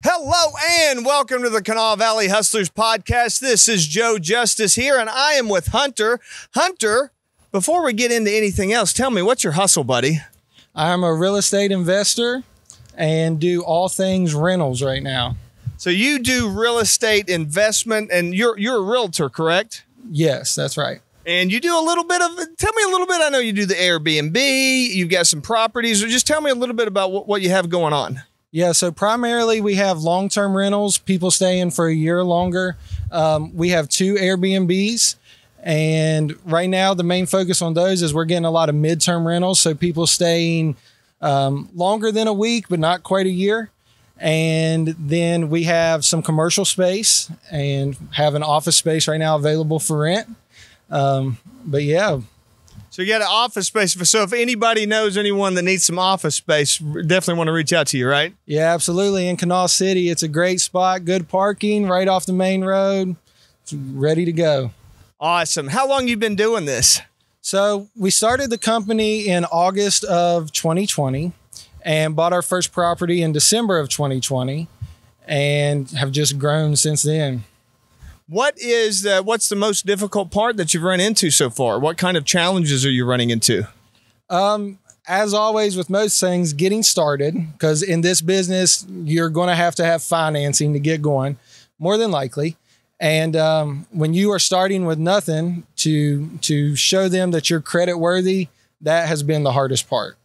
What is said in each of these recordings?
Hello and welcome to the Kanawha Valley Hustlers podcast. This is Joe Justice here, and I am with Hunter. Hunter, before we get into anything else, tell me, what's your hustle, buddy? I'm a real estate investor and do all things rentals right now. So you do real estate investment, and you're a realtor, correct? Yes, that's right. And you do a little bit of, tell me a little bit. I know you do the Airbnb, you've got some properties, or just tell me a little bit about what you have going on. Yeah, so primarily we have long-term rentals, people staying for a year or longer. We have 2 Airbnbs, and right now the main focus on those is we're getting a lot of midterm rentals, so people staying longer than a week, but not quite a year. And then we have some commercial space and have an office space right now available for rent. But yeah. So you got an office space. So if anybody knows anyone that needs some office space, definitely want to reach out to you, right? Yeah, absolutely. In Kanawha City, it's a great spot, good parking right off the main road. It's ready to go. Awesome. How long you been doing this? So we started the company in August of 2020 and bought our first property in December of 2020 and have just grown since then. What's the most difficult part that you've run into so far? What kind of challenges are you running into? As always with most things, getting started, because in this business, you're going to have financing to get going, more than likely. And when you are starting with nothing, to show them that you're credit worthy, that has been the hardest part.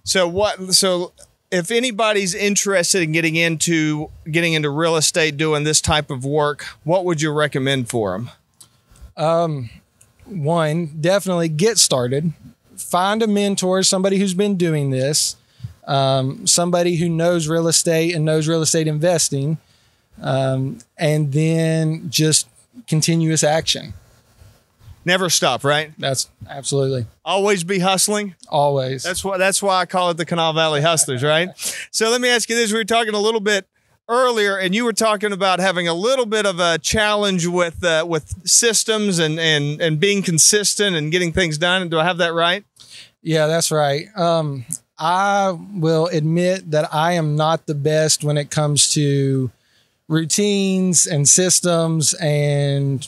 So if anybody's interested in getting into real estate, doing this type of work, what would you recommend for them? One, definitely get started. Find a mentor, somebody who's been doing this, somebody who knows real estate and knows real estate investing, and then just continuous action. Never stop, right? That's absolutely. Always be hustling. Always. That's why I call it the Kanawha Valley Hustlers, right? So let me ask you this. We were talking a little bit earlier, and you were talking about having a little bit of a challenge with systems and being consistent and getting things done. Do I have that right? Yeah, that's right. I will admit that I am not the best when it comes to routines and systems and,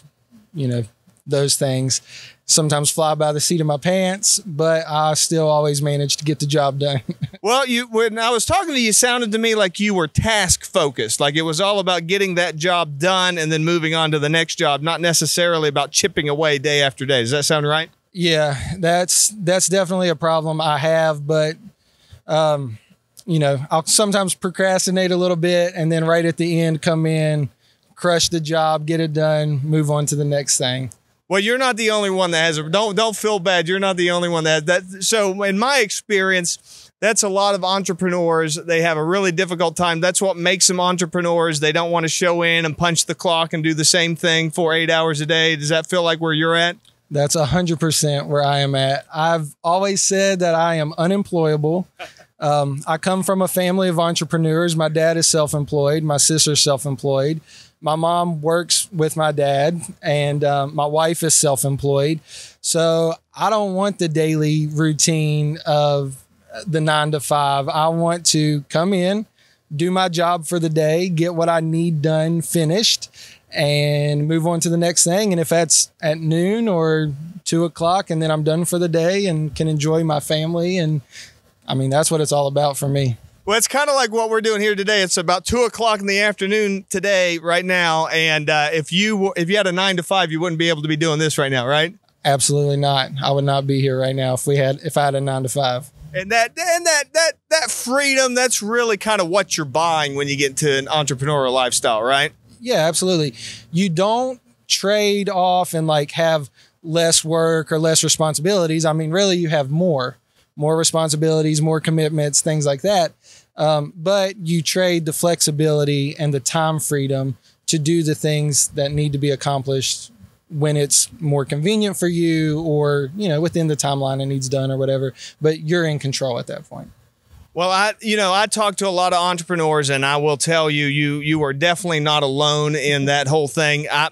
those things. Sometimes fly by the seat of my pants, but I still always manage to get the job done. Well, when I was talking to you, it sounded to me like you were task focused, like it was all about getting that job done and then moving on to the next job, not necessarily about chipping away day after day. Does that sound right? Yeah, that's definitely a problem I have, but I'll sometimes procrastinate a little bit and then right at the end come in, crush the job, get it done, move on to the next thing. Well, you're not the only one that has it. Don't feel bad. You're not the only one that has that. So in my experience, that's a lot of entrepreneurs. They have a really difficult time. That's what makes them entrepreneurs. They don't want to show in and punch the clock and do the same thing for 8 hours a day. Does that feel like where you're at? That's 100% where I am at. I've always said that I am unemployable. I come from a family of entrepreneurs. My dad is self-employed. My sister's self-employed. My mom works with my dad, and my wife is self-employed. So I don't want the daily routine of the 9 to 5. I want to come in, do my job for the day, get what I need done, finished, and move on to the next thing. And if that's at noon or 2 o'clock, and then I'm done for the day and can enjoy my family. And that's what it's all about for me. Well, it's kind of like what we're doing here today. It's about 2 o'clock in the afternoon today, right now. And if you had a 9 to 5, you wouldn't be able to be doing this right now, right? Absolutely not. I would not be here right now if I had a 9 to 5. And that freedom, that's really kind of what you're buying when you get into an entrepreneurial lifestyle, right? Yeah, absolutely. You don't trade off and have less work or less responsibilities. Really, you have more responsibilities, more commitments, things like that. But you trade the flexibility and the time freedom to do the things that need to be accomplished when it's more convenient for you or, within the timeline it needs done or whatever. But you're in control at that point. Well, I talk to a lot of entrepreneurs, and I will tell you, you are definitely not alone in that whole thing. I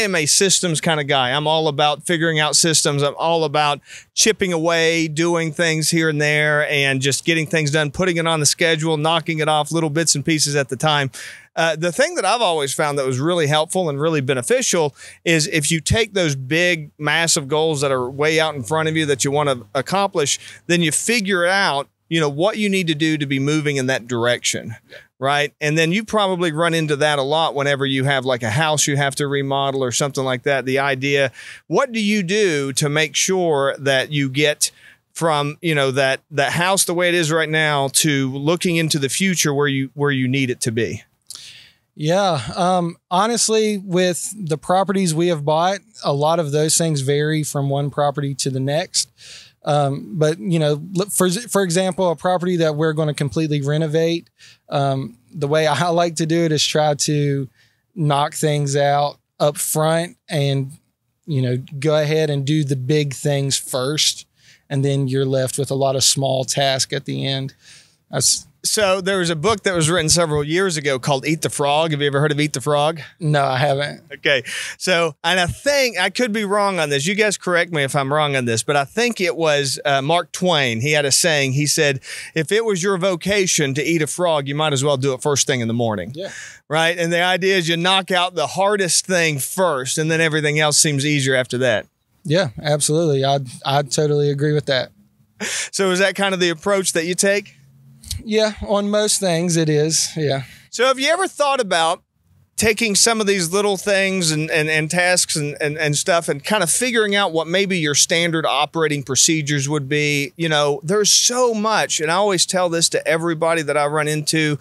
am a systems kind of guy. I'm all about figuring out systems. I'm all about chipping away, doing things here and there, and just getting things done, putting it on the schedule, knocking it off little bits and pieces at the time. The thing that I've always found that was really helpful and really beneficial is if you take those big, massive goals that are way out in front of you that you want to accomplish, then you figure out what you need to do to be moving in that direction, right? And then you probably run into that a lot whenever you have like a house you have to remodel or something like that. The idea, what do you do to make sure that you get from, that house the way it is right now to looking into the future where you need it to be? Yeah. Honestly, with the properties we have bought, a lot of those things vary from one property to the next. But for example, a property that we're going to completely renovate, the way I like to do it is try to knock things out up front and, go ahead and do the big things first. And then you're left with a lot of small tasks at the end. So there was a book that was written several years ago called Eat the Frog. Have you ever heard of Eat the Frog? No, I haven't. Okay. So, and I think I could be wrong on this. You guys correct me if I'm wrong on this, but I think it was Mark Twain. He had a saying. He said, if it was your vocation to eat a frog, you might as well do it first thing in the morning. Yeah. Right. And the idea is you knock out the hardest thing first, and then everything else seems easier after that. Yeah, absolutely. I totally agree with that. So is that kind of the approach that you take? Yeah, on most things it is. Yeah. So have you ever thought about taking some of these little things and tasks and stuff and kind of figuring out what maybe your standard operating procedures would be? There's so much, and I always tell this to everybody that I run into.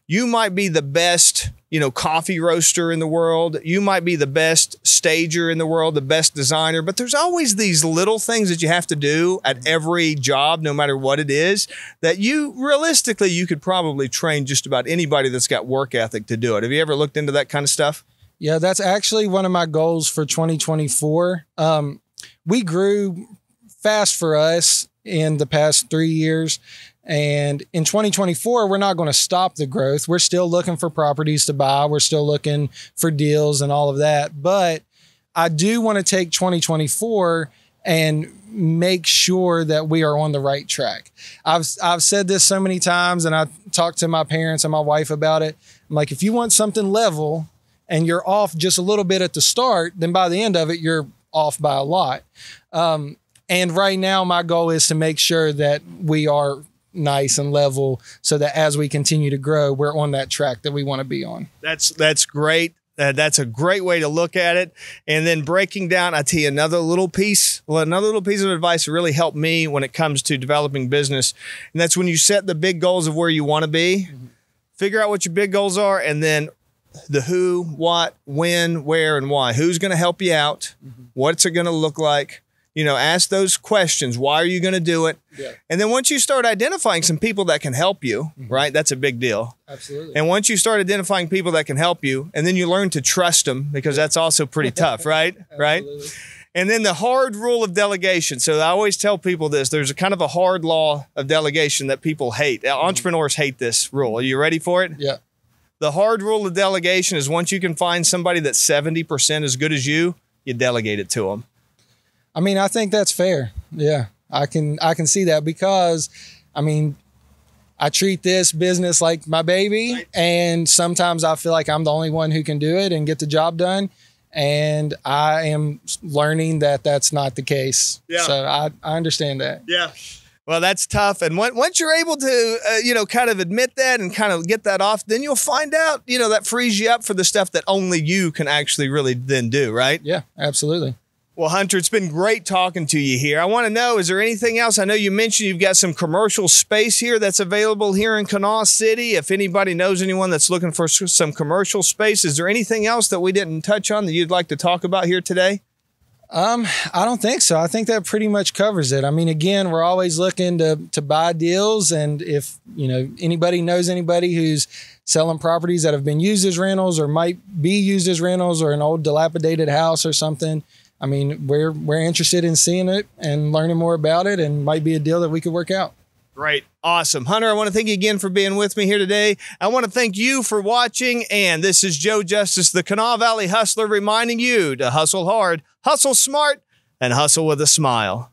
You might be the best, coffee roaster in the world. You might be the best stager in the world, the best designer, but there's always these little things that you have to do at every job, no matter what it is, that realistically, you could probably train just about anybody that's got work ethic to do it. Have you ever looked into that kind of stuff? Yeah, that's actually one of my goals for 2024. We grew fast for us in the past 3 years. And in 2024, we're not going to stop the growth. We're still looking for properties to buy. We're still looking for deals and all of that. But I do want to take 2024 and make sure that we are on the right track. I've said this so many times, and I talked to my parents and my wife about it. I'm like, if you want something level and you're off just a little bit at the start, then by the end of it, you're off by a lot. And right now, my goal is to make sure that we are nice and level so that as we continue to grow, we're on that track that we want to be on. That's great. That's a great way to look at it. And then breaking down, I tell you another little piece of advice that really helped me when it comes to developing business. And that's when you set the big goals of where you want to be, figure out what your big goals are, and then the who, what, when, where, and why. Who's going to help you out? What's it going to look like? Ask those questions. Why are you going to do it? Yeah. And then once you start identifying some people that can help you, right? That's a big deal. Absolutely. And once you start identifying people that can help you, and then you learn to trust them, because that's also pretty tough, right? Right? And then the hard rule of delegation. So I always tell people this. There's a kind of a hard law of delegation that people hate. Entrepreneurs hate this rule. Are you ready for it? Yeah. The hard rule of delegation is once you can find somebody that's 70% as good as you delegate it to them. I mean, I think that's fair. Yeah, I can see that because, I treat this business like my baby, right. And sometimes I feel like I'm the only one who can do it and get the job done. And I am learning that that's not the case. Yeah. So I understand that. Yeah. Well, that's tough. And once you're able to, kind of admit that and kind of get that off, then you'll find out, that frees you up for the stuff that only you can actually really then do, right? Yeah, absolutely. Well, Hunter, it's been great talking to you here. I want to know, is there anything else? I know you mentioned you've got some commercial space here that's available here in Kanawha City. If anybody knows anyone that's looking for some commercial space, is there anything else that we didn't touch on that you'd like to talk about here today? I don't think so. I think that pretty much covers it. Again, we're always looking to buy deals. And if, anybody knows anybody who's selling properties that have been used as rentals or might be used as rentals or an old dilapidated house or something, we're interested in seeing it and learning more about it, and might be a deal that we could work out. Great. Awesome. Hunter, I want to thank you again for being with me here today. I want to thank you for watching. And this is Joe Justice, the Kanawha Valley Hustler, reminding you to hustle hard, hustle smart, and hustle with a smile.